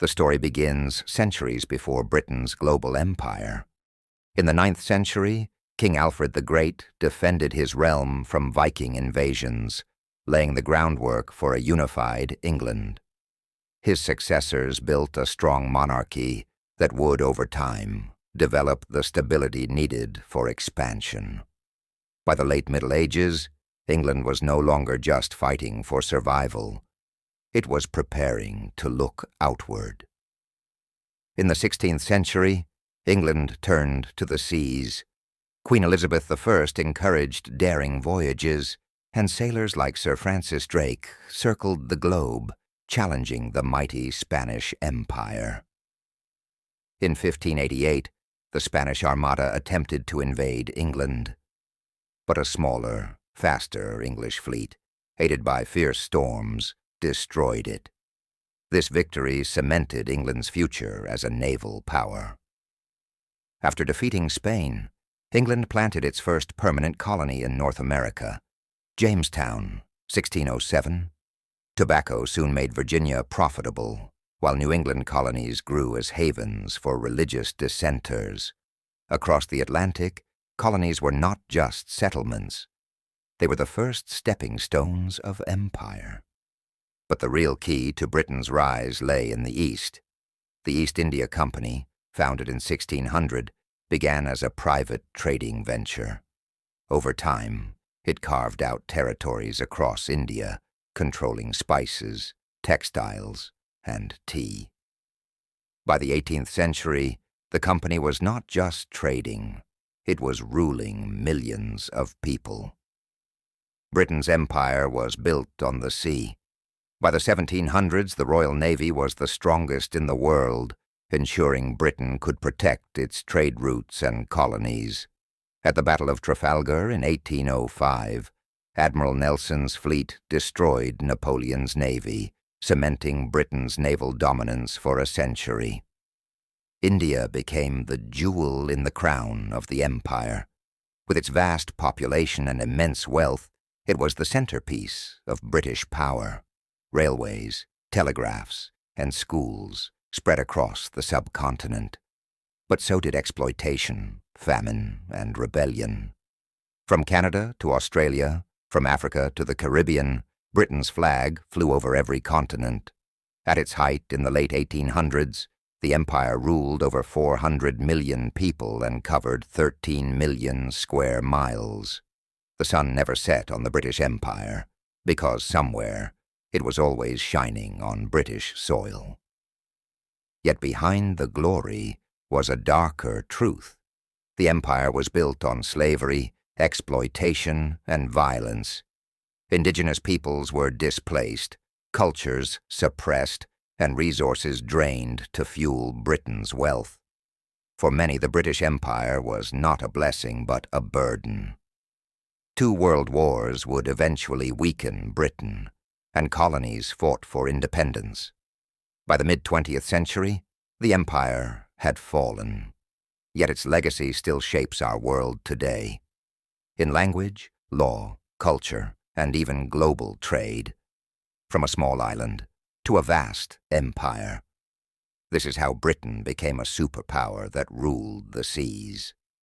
The story begins centuries before Britain's global empire. In the 9th century, King Alfred the Great defended his realm from Viking invasions, laying the groundwork for a unified England. His successors built a strong monarchy that would, over time, develop the stability needed for expansion. By the late Middle Ages, England was no longer just fighting for survival. It was preparing to look outward. In the 16th century, England turned to the seas. Queen Elizabeth I encouraged daring voyages, and sailors like Sir Francis Drake circled the globe, challenging the mighty Spanish Empire. In 1588, the Spanish Armada attempted to invade England. But a smaller, faster English fleet, aided by fierce storms, destroyed it. This victory cemented England's future as a naval power. After defeating Spain, England planted its first permanent colony in North America, Jamestown, 1607. Tobacco soon made Virginia profitable, while New England colonies grew as havens for religious dissenters. Across the Atlantic, colonies were not just settlements. They were the first stepping stones of empire. But the real key to Britain's rise lay in the East. The East India Company, founded in 1600, began as a private trading venture. Over time, it carved out territories across India, controlling spices, textiles, and tea. By the 18th century, the company was not just trading, it was ruling millions of people. Britain's empire was built on the sea. By the 1700s, the Royal Navy was the strongest in the world, ensuring Britain could protect its trade routes and colonies. At the Battle of Trafalgar in 1805, Admiral Nelson's fleet destroyed Napoleon's navy, cementing Britain's naval dominance for a century. India became the jewel in the crown of the empire. With its vast population and immense wealth, it was the centerpiece of British power. Railways, telegraphs, and schools spread across the subcontinent. But so did exploitation, famine, and rebellion. From Canada to Australia, from Africa to the Caribbean, Britain's flag flew over every continent. At its height in the late 1800s, the empire ruled over 400 million people and covered 13 million square miles. The sun never set on the British Empire, because somewhere it was always shining on British soil. Yet behind the glory was a darker truth. The empire was built on slavery, exploitation, and violence. Indigenous peoples were displaced, cultures suppressed, and resources drained to fuel Britain's wealth. For many, the British Empire was not a blessing but a burden. 2 world wars would eventually weaken Britain, and colonies fought for independence. By the mid-20th century, the empire had fallen. Yet its legacy still shapes our world today. In language, law, culture, and even global trade. From a small island to a vast empire. This is how Britain became a superpower that ruled the seas.